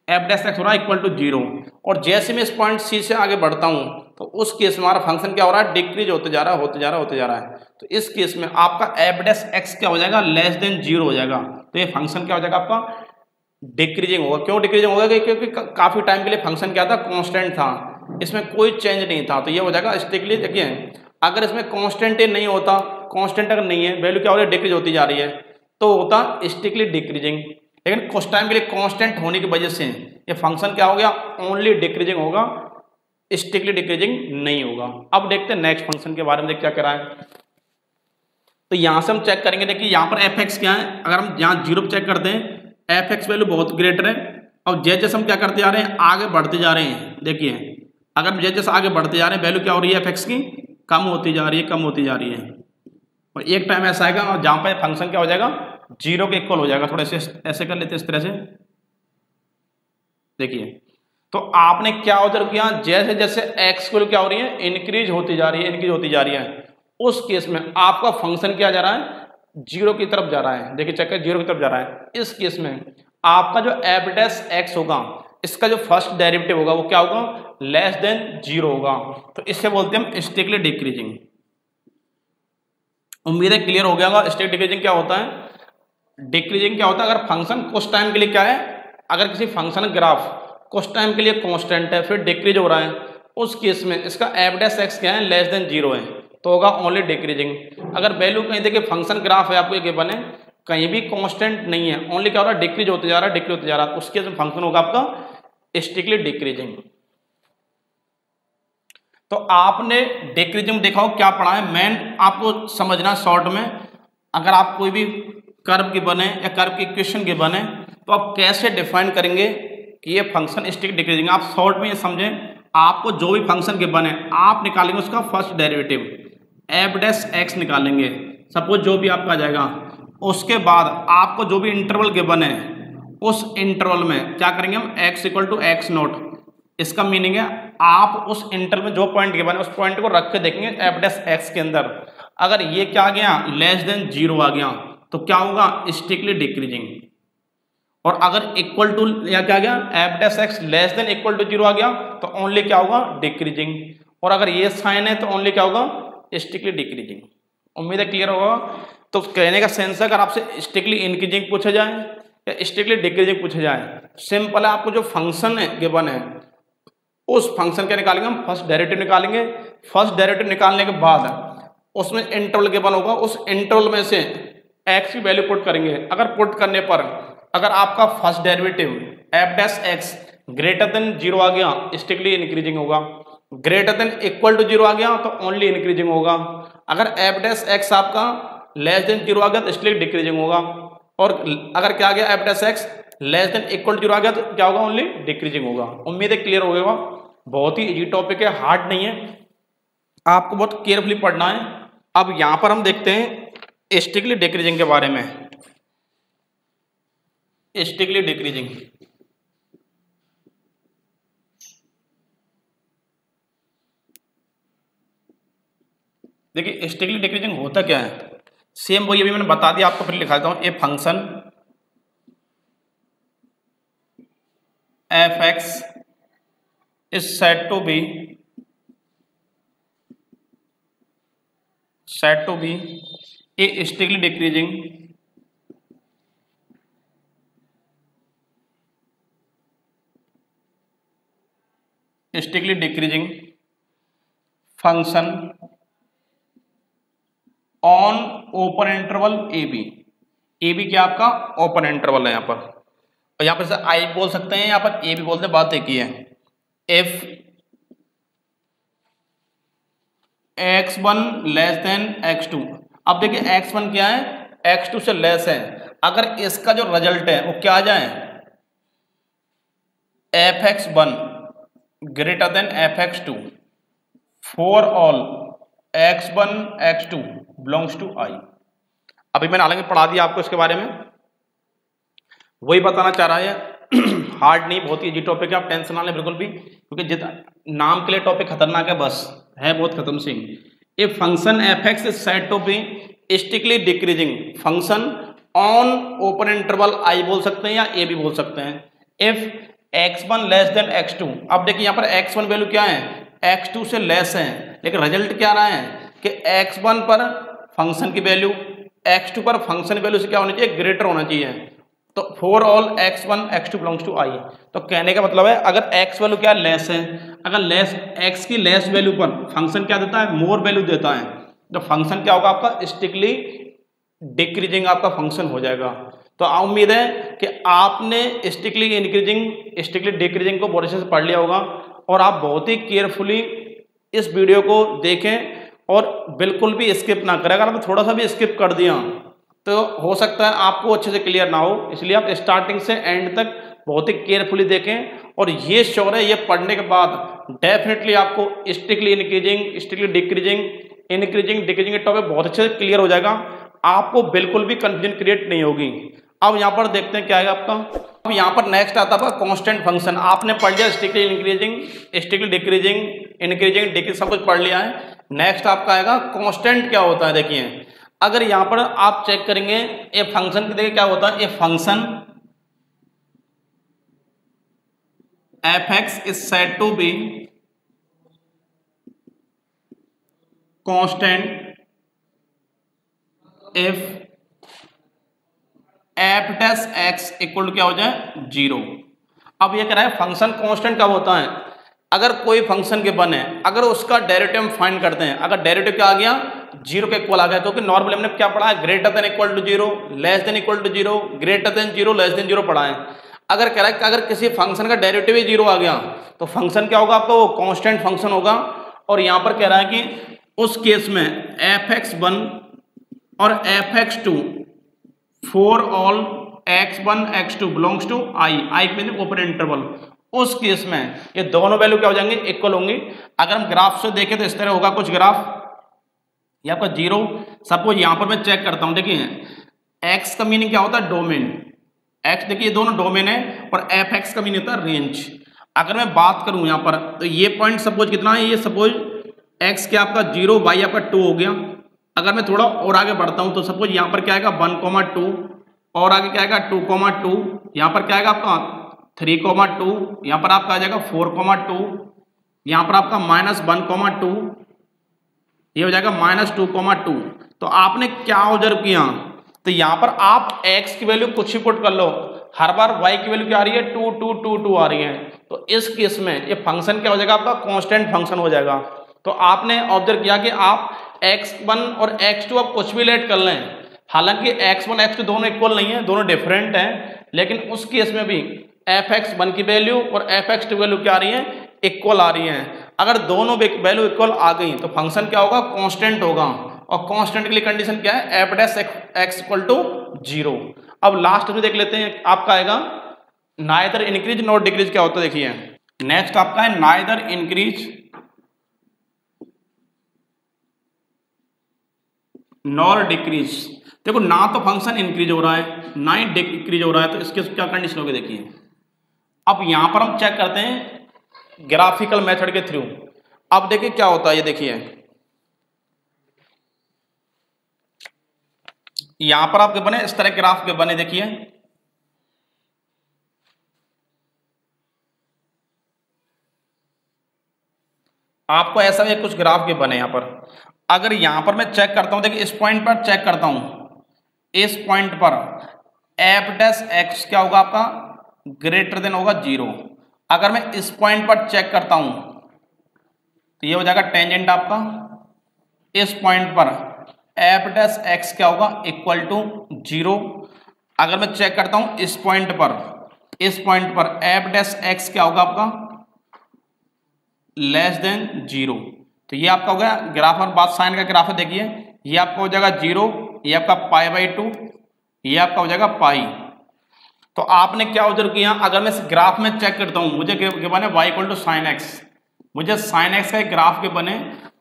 एफ डैश एक्स हो रहा है इक्वल टू 0। और जैसे मैं इस पॉइंट c से आगे बढ़ता हूं तो उस केस में हमारा फंक्शन क्या हो रहा है, डिक्रीज होते जा रहा है, होते जा रहा है, होते जा रहा है। तो इस केस में आपका एफ डैश एक्स क्या हो जाएगा, लेस देन 0 हो जाएगा। तो ये फंक्शन क्या हो जाएगा आपका, डिक्रीजिंग होगा। क्यों डिक्रीजिंग होगा, क्योंकि काफी टाइम के लिए फंक्शन क्या था, कांस्टेंट था, इसमें कोई चेंज नहीं था। तो ये हो जाएगा स्ट्रिक्टली, देखिए अगर इसमें कांस्टेंट ही नहीं होता, कांस्टेंट अगर नहीं है, वैल्यू क्या हो रही है, डिक्रीज होती जा रही है, तो होता स्ट्रिक्टली डिक्रीजिंग। लेकिन कुछ टाइम के लिए कांस्टेंट होने की वजह से ये फंक्शन क्या हो गया, ओनली डिक्रीजिंग होगा, स्ट्रिक्टली डिक्रीजिंग नहीं होगा। अब देखते हैं नेक्स्ट फंक्शन के बारे में, देख क्या कह रहा है। तो यहां से हम चेक करेंगे, देखिए यहाँ पर एफ एक्स क्या है, अगर हम यहाँ 0 पे चेक करते हैं एफ एक्स वैल्यू बहुत ग्रेटर है। और जैसे हम क्या करते जा रहे हैं, आगे बढ़ते जा रहे हैं, देखिए अगर जैसे आगे बढ़ते जा रहे हैं वैल्यू क्या हो रही है एफ एक्स की, कम होती जा रही है, कम होती जा रही है। और एक टाइम ऐसा आएगा और जहां पर फंक्शन क्या हो जाएगा, 0 के इक्वल हो जाएगा। थोड़े से ऐसे कर लेते हैं इस तरह से, देखिए तो आपने क्या ऑब्जर्व किया, जैसे जैसे एक्स वैल्यू क्या हो रही है, इंक्रीज होती जा रही है, इंक्रीज होती जा रही है, उस केस में आपका फंक्शन क्या जा रहा है, 0 की तरफ जा रहा है। देखिए चेक कर 0 की तरफ जा रहा है। इस केस में आपका जो एफ डैश एक्स होगा, इसका जो फर्स्ट डेरिवेटिव होगा वो क्या होगा, लेस देन 0 होगा। तो इससे बोलते हैं हम स्ट्रिक्टली डिक्रीजिंग। उम्मीद है क्लियर हो गया होगा। स्ट्रिक्ट डिक्रीजिंग क्या होता है, डिक्रीजिंग क्या होता है, अगर फंक्शन कुछ टाइम के लिए क्या है, अगर किसी फंक्शन ग्राफ कुछ टाइम के लिए कांस्टेंट है फिर डिक्रीज हो रहा है, उस केस में इसका एफ डैश एक्स क्या है, लेस देन 0 है, तो होगा ओनली डिक्रीजिंग। अगर वैल्यू कहीं देखिए फंक्शन ग्राफ है आपको ये गिवन है, कहीं भी कांस्टेंट नहीं है, ओनली क्या हो रहा है, डिक्रीज होते जा रहा है, डिक्रीज होते जा रहा है, उसके फंक्शन होगा आपका स्ट्रिक्टली डिक्रीजिंग। तो आपने डिक्रीजिंग देखा हो क्या पढ़ा है, मेन आपको समझना शॉर्ट में। अगर आप कोई भी कर्व की बने या कर्व की इक्वेशन की बने तो आप कैसे डिफाइन करेंगे कि ये फंक्शन स्ट्रिक्ट डिक्रीजिंग, आप शॉर्ट में ये समझें। आपको जो भी फंक्शन के बने आप निकालेंगे उसका first derivative F dash x निकालेंगे, सपोज जो भी आपका आ जाएगा। उसके बाद आपको जो भी इंटरवल के बने उस इंटरवल में क्या करेंगे हम, x equal to X nought. इसका मीनिंग है आप उस इंटरवल में जो पॉइंट के बने उस पॉइंट को रख के देखेंगे एफ डैश एक्स के अंदर। अगर ये क्या आ गया, लेस देन 0 आ गया, तो क्या होगा, स्ट्रिक्टली डिक्रीजिंग। और अगर इक्वल टू या क्या गया, F dash X less than equal to 0 आ गया, तो ओनली क्या होगा, डिक्रीजिंग। और अगर ये साइन है तो ओनली क्या होगा, स्ट्रिक्टली डिक्रीजिंग। उम्मीद है क्लियर होगा। तो कहने का सेंस है, अगर आपसे स्ट्रिक्टली इंक्रीजिंग पूछा जाए या स्ट्रिक्टली डिक्रीजिंग पूछा जाए, सिंपल है, आपको जो फंक्शन है गिवन है उस फंक्शन के निकालेंगे हम, फर्स्ट डेरिवेटिव निकालेंगे। फर्स्ट डेरिवेटिव निकालने के बाद उसमें इंटरवल गिवन होगा, उस इंटरवल में से एक्स की वैल्यू पुट करेंगे। अगर पुट करने पर अगर आपका first derivative F dash X greater than 0 आ गया, स्ट्रिक्टली इंक्रीजिंग होगा। ग्रेटर देन इक्वल टू 0 आ गया तो ओनली इंक्रीजिंग होगा। अगर एफ डैश एक्स आपका लेस देन 0 आ गया तो स्ट्रिक्टली डिक्रीजिंग होगा। और अगर क्या आ गया, F dash X less than equal to 0 आ गया तो क्या होगा, ओनली डिक्रीजिंग होगा। उम्मीद है क्लियर हो गया। बहुत ही इजी टॉपिक है, हार्ड नहीं है, आपको बहुत केयरफुली पढ़ना है। अब यहां पर हम देखते हैं स्ट्रिक्टली डिक्रीजिंग के बारे में। स्टिकली डिक्रीजिंग। देखिए स्टिकली डिक्रीजिंग होता क्या है, सेम वही अभी मैंने बता दिया आपको, फिर लिखा देता हूं। A function F x is said to be a strictly decreasing function on open interval a b क्या आपका ओपन इंटरवल है यहाँ पर, और यहाँ पर से आई बोल सकते हैं, यहाँ पर ए भी बोलते हैं, बात एक ही है। If x1 less than x2, अब देखिए x1 क्या है, x2 से लेस है, अगर इसका जो रिजल्ट है वो क्या आ जाए, fx1 greater than fx2 for all x1 x2 belongs to i। अभी मैंने हालांकि पढ़ा दिया आपको इसके बारे में, वही बताना चाह रहा है। हार्ड नहीं, बहुत ही इजी टॉपिक है, आप टेंशन ना लें बिल्कुल भी, क्योंकि जितना नाम के लिए टॉपिक खतरनाक है, बस है बहुत खत्म सिंह। A function F x is said to be strictly decreasing function on open interval I बोल सकते हैं या ए भी बोल सकते हैं। If x1 less than x2, अब देखिए यहाँ पर x1 वैल्यू क्या है, x2 से लेस है, लेकिन रिजल्ट क्या रहा है कि x1 पर फंक्शन की वैल्यू x2 पर फंक्शन वैल्यू से क्या होनी चाहिए, ग्रेटर होना चाहिए। तो for all x1 x2 belongs to i, तो कहने का मतलब है अगर x वैल्यू क्या लेस है, अगर लेस x की लेस वैल्यू पर फंक्शन क्या देता है, मोर वैल्यू देता है, तो फंक्शन क्या होगा आपका स्टिकली डिक्रीजिंग आपका फंक्शन हो जाएगा। तो उम्मीद है कि आपने स्टिकली इंक्रीजिंग स्टिकली डिक्रीजिंग को बहुत अच्छे से पढ़ लिया होगा, और आप बहुत ही केयरफुली इस वीडियो को देखें और बिल्कुल भी स्किप ना करें। अगर आपने थोड़ा सा भी स्किप कर दिया तो हो सकता है आपको अच्छे से क्लियर ना हो, इसलिए आप स्टार्टिंग से एंड तक बहुत ही केयरफुली देखें, और ये श्योर है ये पढ़ने के बाद डेफिनेटली आपको स्टिकली इंक्रीजिंग स्टिकली डिक्रीजिंग टॉपिक बहुत अच्छे से क्लियर हो जाएगा, आपको बिल्कुल भी कंफ्यूजन क्रिएट नहीं होगी। अब यहाँ पर देखते हैं क्या है आपका, अब यहाँ पर नेक्स्ट आता है कांस्टेंट फंक्शन। आपने पढ़ लिया स्टिकली इंक्रीजिंग स्टिकली डिक्रीजिंग सब कुछ पढ़ लिया है। नेक्स्ट आपका आएगा कांस्टेंट क्या होता है। देखिए अगर यहाँ पर आप चेक करेंगे ए फंक्शन, देखिए क्या होता है, a function F x is said to be constant if F dash X equal to क्या हो जाए 0। अब ये कह रहा है फंक्शन कांस्टेंट कब होता है, अगर कोई फंक्शन के बने अगर उसका डेरिवेटिव हम फाइंड करते हैं, अगर डेरिवेटिव क्या आ गया 0 के इक्वल आ गया, क्योंकि नॉर्मली हमने क्या पढ़ा है, greater than equal to 0, less than equal to 0, greater than 0, less than 0 पढ़ा है। अगर कह रहा है कि अगर किसी फंक्शन का डेरिवेटिव ही 0 आ गया तो फंक्शन क्या होगा आपका, वो कांस्टेंट फंक्शन होगा। और यहाँ पर कह रहा है कि उस केस में fx1 और fx2 for all x1 x2 belongs to i mean open interval, उस केस में ये दोनों वैल्यू क्या हो जाएंगे, इक्वल होंगी। अगर हम ग्राफ से देखें तो इस तरह होगा कुछ ग्राफ, ये आपका 0, सपोज यहाँ पर मैं चेक करता हूँ। देखिए x का मीनिंग क्या होता है, डोमेन। x देखिए दोनों डोमेन है, और एफ एक्स का मीनिंग होता है रेंज। अगर मैं बात करूँ यहाँ पर तो ये पॉइंट सपोज कितना है, ये सपोज x क्या आपका 0, y आपका 2 हो गया। अगर मैं थोड़ा और आगे बढ़ता हूँ तो सपोज यहाँ पर क्या आएगा 1,2, और आगे क्या आएगा 2,2, यहाँ पर क्या आएगा आपका 3,2, यहाँ पर आपका आ जाएगा 4,2, यहाँ पर आपका -1,2, ये हो जाएगा -2,2। तो आपने क्या ऑब्जर्व किया, तो यहाँ पर आप x की वैल्यू कुछ ही पुट कर लो, हर बार y की वैल्यू क्या आ रही है 2 2 2 2 आ रही है। तो इस केस में ये फंक्शन क्या हो जाएगा आपका, कांस्टेंट फंक्शन हो जाएगा। तो आपने ऑब्जर्व किया कि आप x1 और x2 आप कुछ भी लेट कर लें, हालांकि x1 x2 दोनों इक्वल नहीं है, दोनों डिफरेंट हैं, लेकिन उस केस में भी fx1 की वैल्यू और fx2 वैल्यू क्या आ रही है, इक्वल आ रही है। अगर दोनों वैल्यू इक्वल आ गई तो फंक्शन क्या होगा, कांस्टेंट होगा। और कांस्टेंट के लिए कंडीशन क्या है, F dash X equal to 0। अब लास्ट में देख लेते हैं, आपका आएगा नाइदर इंक्रीज नॉट डिक्रीज क्या होता है। देखिए नेक्स्ट आपका है नाइदर इंक्रीज नॉर डिक्रीज। देखो ना तो फंक्शन इंक्रीज हो रहा है ना ही डिक्रीज हो रहा है, तो इसके क्या कंडीशन होगी देखिए। अब यहां पर हम चेक करते हैं ग्राफिकल मेथड के थ्रू। अब देखिए क्या होता है, ये देखिए यहां पर आपके बने इस तरह ग्राफ के बने, देखिए आपको ऐसा भी कुछ ग्राफ के बने। यहां पर अगर यहां पर मैं चेक करता हूं, देखिए इस पॉइंट पर चेक करता हूं, इस पॉइंट पर एफ डैश एक्स क्या होगा आपका, ग्रेटर देन होगा 0। अगर मैं इस पॉइंट पर चेक करता हूं तो ये हो जाएगा टेंजेंट आपका। इस पॉइंट पर एफ डैश एक्स क्या होगा, इक्वल टू 0। अगर मैं चेक करता हूं इस पॉइंट पर, इस पॉइंट पर एफ डैश एक्स क्या होगा आपका, लेस देन 0। तो ये आपका हो गया ग्राफ, और बात साइन का ग्राफ है, देखिए ये आपका हो जाएगा 0, ये आपका π/2, ये आपका हो जाएगा पाई। तो आपने क्या ऑब्जर्व किया, अगर मैं इस ग्राफ में चेक करता हूं, मुझे बने y equal to sine X, मुझे साइन एक्स का एक ग्राफ के बने।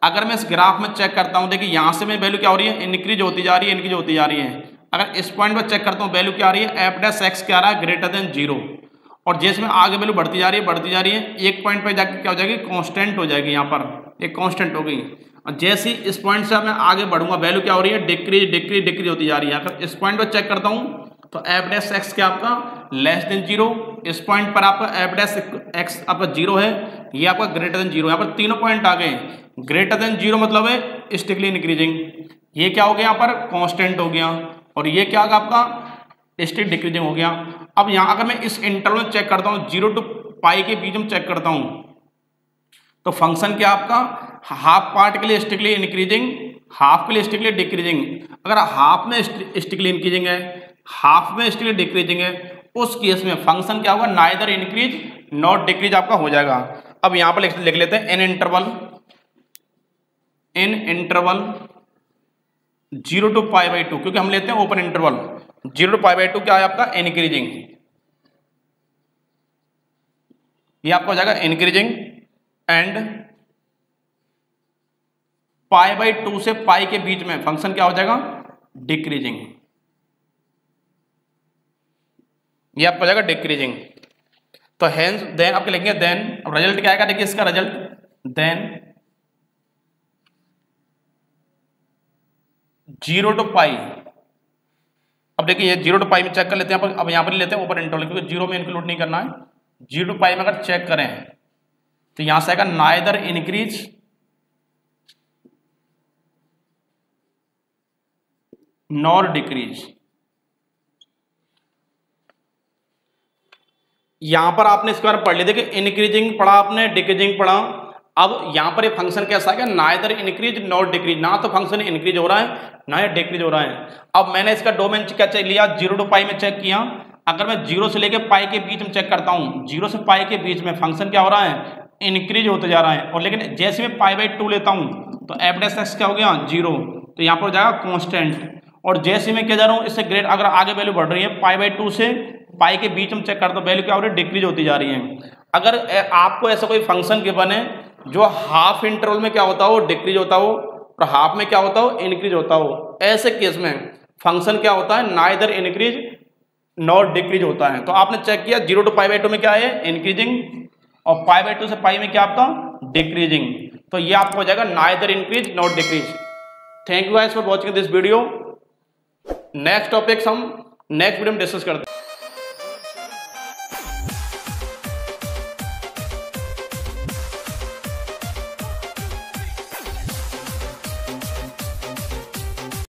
अगर मैं इस ग्राफ में चेक करता हूं, देखिए यहां से मेरी वैल्यू क्या हो रही है, इंक्रीज होती जा रही है, इंक्रीज होती जा रही है। अगर इस पॉइंट पर चेक करता हूं वैल्यू क्या आ रही है, एफ डैश एक्स क्या आ रहा है, ग्रेटर देन 0। और जैसे में आगे वैल्यू बढ़ती जा रही है, बढ़ती जा रही है, एक पॉइंट पर जाकर क्या हो जाएगी, कांस्टेंट हो जाएगी, यहाँ पर एक कांस्टेंट हो गई। और जैसे ही इस पॉइंट से मैं आगे बढ़ूंगा, वैल्यू क्या हो रही है, डिक्रीज डिक्रीज डिक्रीज होती जा रही है। अगर इस पॉइंट पर चेक करता हूं तो एफ डैश एक्स क्या आपका लेस देन 0, इस पॉइंट पर आपका एफ डैश एक्स आपका 0 है, ये आपका ग्रेटर देन 0। यहाँ पर तीनों पॉइंट आ गए। ग्रेटर देन 0 मतलब है स्टिकली इंक्रीजिंग, ये क्या हो गया यहाँ पर कांस्टेंट हो गया, और ये क्या होगा आपका स्टिक डिक्रीजिंग हो गया। अब यहाँ अगर मैं इस इंटरवल में चेक करता हूँ 0 to पाई के बीच में चेक करता हूँ, तो फंक्शन क्या आपका हाफ पार्ट के लिए स्टिकली इंक्रीजिंग, हाफ के लिए स्टिकली डिक्रीजिंग। अगर हाफ में स्टिकली इंक्रीजिंग है, हाफ में स्टिकली डिक्रीजिंग है, उस केस में फंक्शन क्या होगा, नाइदर इंक्रीज नॉट डिक्रीज आपका हो जाएगा। अब यहां पर लिख लेते हैं इन इंटरवल 0 to π/2, क्योंकि हम लेते हैं ओपन इंटरवल। 0 to π/2 क्या है आपका, इंक्रीजिंग, ये आपका हो जाएगा इंक्रीजिंग, एंड π/2 से पाई के बीच में फंक्शन क्या हो जाएगा, डिक्रीजिंग, ये आपका हो जाएगा डिक्रीजिंग। तो हेंस देन आपके लिखेंगे देन, अब रिजल्ट क्या आएगा, देखिए इसका रिजल्ट देन 0 to पाई। अब देखिए ये 0 to पाई में चेक कर लेते हैं, अब यहां पर लेते हैं ओपन इंटरवल, क्योंकि 0 में इंक्लूड नहीं करना है। 0 to पाई में अगर चेक करें तो यहां से आएगा नाइदर इंक्रीज नॉर डिक्रीज। यहां पर आपने इसके बारे में पढ़ लिया, देखिए इंक्रीजिंग पढ़ा आपने, डिक्रीजिंग पढ़ा। अब यहां पर ये फंक्शन कैसा है, नाइदर इंक्रीज नॉट डिक्रीज, ना तो फंक्शन इंक्रीज हो रहा है ना ही डिक्रीज हो रहा है। अब मैंने इसका डोमेन क्या चेक लिया, 0 to पाई में चेक किया। अगर मैं 0 से लेके पाई के बीच में चेक करता हूं, 0 से पाई के बीच में फंक्शन क्या हो रहा है, इंक्रीज होते जा रहा है। और लेकिन जैसे मैं π/2 लेता हूं तो एफ डैश एक्स क्या हो गया, 0, तो यहाँ पर हो जाएगा कॉन्स्टेंट। और जैसे मैं क्या जा रहा हूँ, इससे ग्रेट अगर आगे वैल्यू बढ़ रही है, π/2 से पाई के बीच में चेक करता हूँ, वैल्यू क्या हो रही है, डिक्रीज होती जा रही है। अगर आपको ऐसा कोई फंक्शन के बने जो हाफ इंटरवल में क्या होता हो, डिक्रीज होता हो, और हाफ में क्या होता हो, इंक्रीज होता हो, ऐसे केस में फंक्शन क्या होता है, नाइदर इंक्रीज नॉट डिक्रीज होता है। तो आपने चेक किया 0 to π/2 में क्या है, इंक्रीजिंग, और π/2 से पाई में क्या आपका, डिक्रीजिंग। तो ये आपको हो जाएगा neither increase not decrease. Thank you guys for watching this video. Next topics हम नेक्स्ट वीडियो में डिस्कस करते हैं।